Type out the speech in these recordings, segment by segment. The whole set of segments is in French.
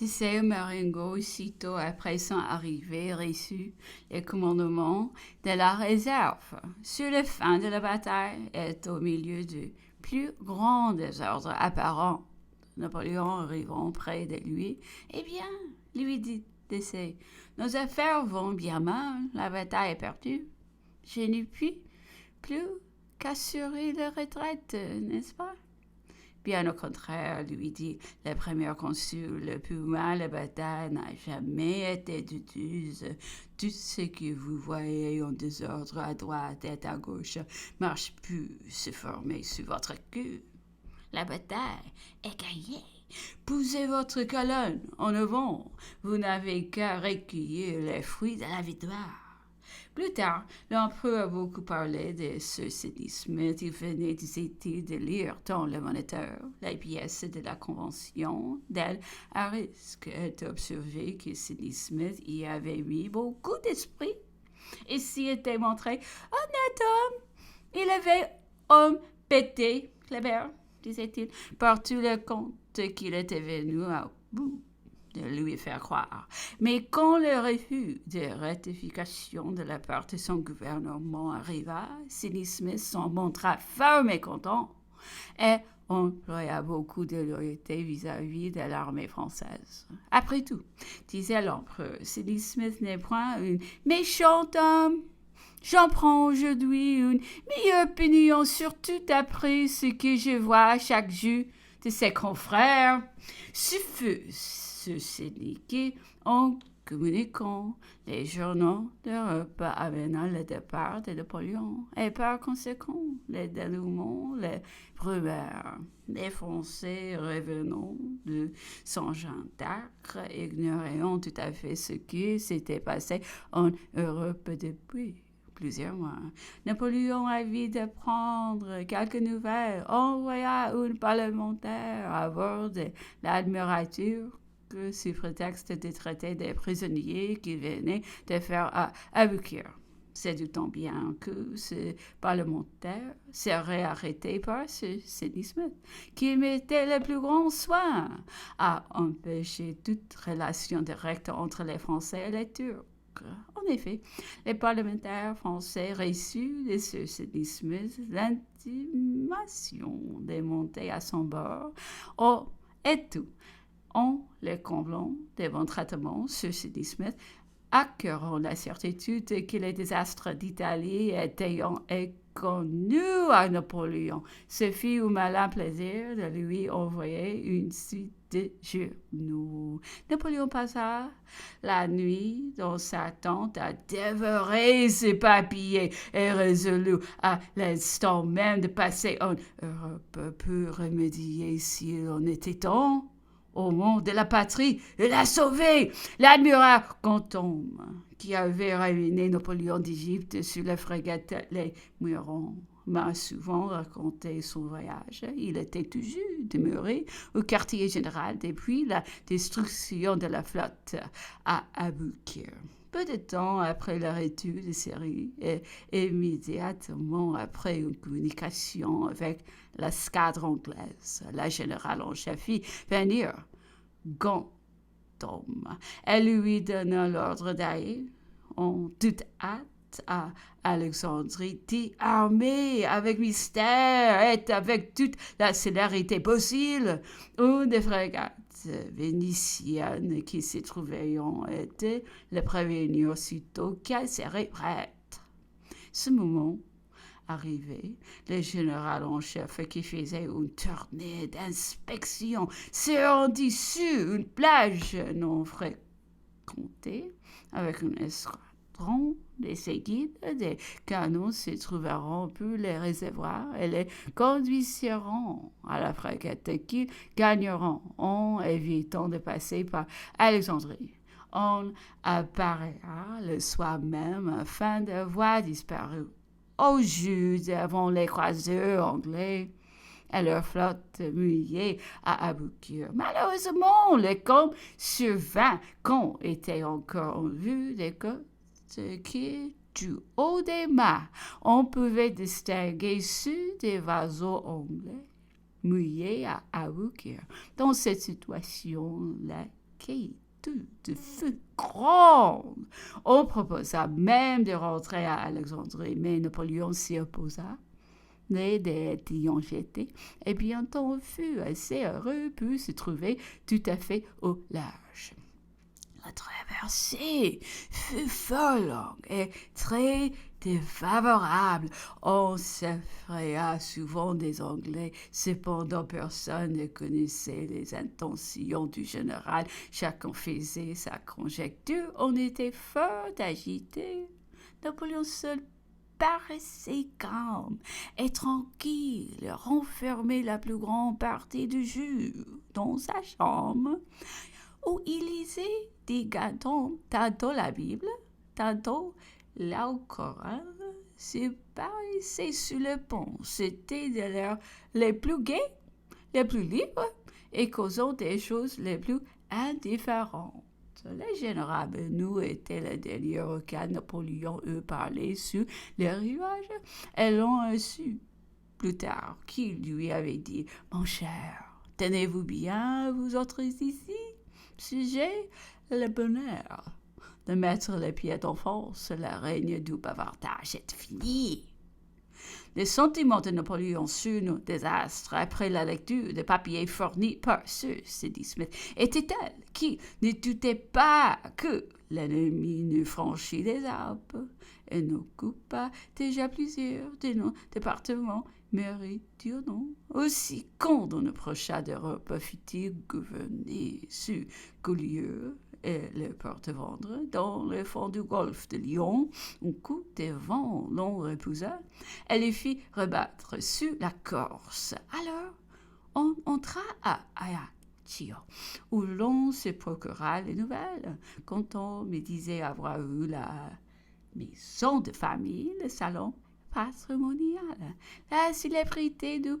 Tiseo Marengo, aussitôt après son arrivée, reçut le commandement de la réserve. Sur la fin de la bataille et au milieu du plus grand désordre apparent, Napoléon arrivant près de lui, eh bien, lui dit Tiseo, nos affaires vont bien mal, la bataille est perdue. Je n'ai plus qu'assurer la retraite, n'est-ce pas? Bien au contraire, lui dit le premier consul, le plus mal la bataille n'a jamais été douteuse. Tout ce que vous voyez en désordre à droite et à gauche marche plus se former sur votre queue. La bataille est gagnée. Poussez votre colonne en avant. Vous n'avez qu'à recueillir les fruits de la victoire. Plus tard, l'empereur a beaucoup parlé de ce séisme. Il venait, disait-il, de lire dans le Moniteur les pièces de la Convention d'El Harris, et observé que séisme y avait mis beaucoup d'esprit et s'y était montré honnête homme. Il avait homme pété, Clébert, disait-il, par tous les comptes qu'il était venu à bout de lui faire croire. Mais quand le refus de ratification de la part de son gouvernement arriva, Sidney Smith s'en montra fort mécontent et employa beaucoup de loyauté vis-à-vis de l'armée française. Après tout, disait l'empereur, Sidney Smith n'est point un méchant homme. J'en prends aujourd'hui une meilleure opinion, surtout après ce que je vois chaque jour de ses confrères. Ce fut syndiqué en communiquant les journaux d'Europe avenant le départ de Napoléon et par conséquent les dénouements, les rumeurs. Les Français revenant de son Jeanne d'Arc ignorant tout à fait ce qui s'était passé en Europe depuis plusieurs mois. Napoléon, avide de prendre quelques nouvelles, envoya un parlementaire à bord de l'Admirature sous prétexte de traiter des prisonniers qu'il venait de faire à Albuquerque. C'est d'autant bien que ce parlementaire serait arrêté par ce Sidney Smith, qui mettait le plus grand soin à empêcher toute relation directe entre les Français et les Turcs. En effet, les parlementaires français reçurent de ce Sidney Smith l'intimation de monter à son bord, et tout, en les comblant de bons traitements, ce Sidney Smith, acquérant la certitude que les désastres d'Italie étaient inconnus à Napoléon. Ce fut un malin plaisir de lui envoyer une suite de journaux. Napoléon passa la nuit dans sa tente à dévorer ses papiers et résolut à l'instant même de passer en Europe pour remédier s'il en était temps au nom de la patrie et la sauver. L'admiral Quantomme, qui avait ruiné Napoléon d'Égypte sur la frégate Les Muirons, m'a souvent raconté son voyage. Il était toujours demeuré au quartier général depuis la destruction de la flotte à Albuquerque. Peu de temps après la retour de Syrie et immédiatement après une communication avec l'escadre anglaise, la générale en chef fit venir Gantomme. Elle lui donna l'ordre d'aller en toute hâte à Alexandrie, armée avec mystère et avec toute la célérité possible. Une des frégates vénitiennes qui s'y trouvaient était le prévenir aussitôt qu'elle serait prête. Ce moment arrivé, le général en chef qui faisait une tournée d'inspection se rendit sur une plage non fréquentée avec un escadron de ses guides. Des canons se trouveront pour les réservoirs et les conduiront à la frégate qu'ils gagneront en évitant de passer par Alexandrie. On apparaîtra le soir même afin de voir disparu au jus devant les croiseurs anglais et leur flotte mouillée à Albuquerque. Malheureusement, le camp survint quand était encore en vue des côtes qui, du haut des mâts, on pouvait distinguer ceux des vaisseaux anglais mouillés à Albuquerque. Dans cette situation, la tout de feu grande. On proposa même de rentrer à Alexandrie, mais Napoléon s'y opposa. Les dettes y ont jeté, et bientôt on fut assez heureux pour se trouver tout à fait au large. La traversée fut fort longue et très défavorable. On s'effraya souvent des Anglais. Cependant, personne ne connaissait les intentions du général. Chacun faisait sa conjecture. On était fort agité. Napoléon seul paraissait calme et tranquille, renfermé la plus grande partie du jour dans sa chambre, où il lisait tantôt la Bible, tantôt l'Alcoran, se paraissait sur le pont. C'était de l'heure les plus gais, les plus libres, et causant des choses les plus indifférentes. Le général Benoît était le dernier auquel Napoléon eut parlé sur les rivages. Et l'on su plus tard qu'il lui avait dit « Mon cher, tenez-vous bien, vous autres ici, sujet le bonheur de mettre les pieds en France, le règne du bavardage est fini. » Les sentiments de Napoléon sur nos désastres après la lecture des papiers fournis par ceux-ci Smith étaient tels qu'il ne doutait pas que l'ennemi n'eût franchi les Alpes et n'occupa déjà plusieurs de nos départements méridionaux. Aussi, quand on approcha d'Europe, fut-il gouverné sur Gaulieu et le porte-vendre dans le fond du golfe de Lion. Un coup de vent l'on repoussa et les fit rebattre sur la Corse. Alors, on entra à Ajaccio, où l'on se procura les nouvelles. Quand on me disait avoir eu la maison de famille, le salon patrimonial, la célébrité du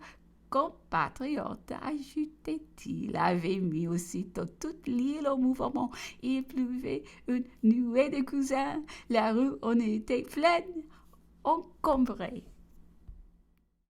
compatriote, ajoutait-il, avait mis aussitôt toute l'île en mouvement. Il pleuvait une nuée de cousins. La rue en était pleine, encombrée.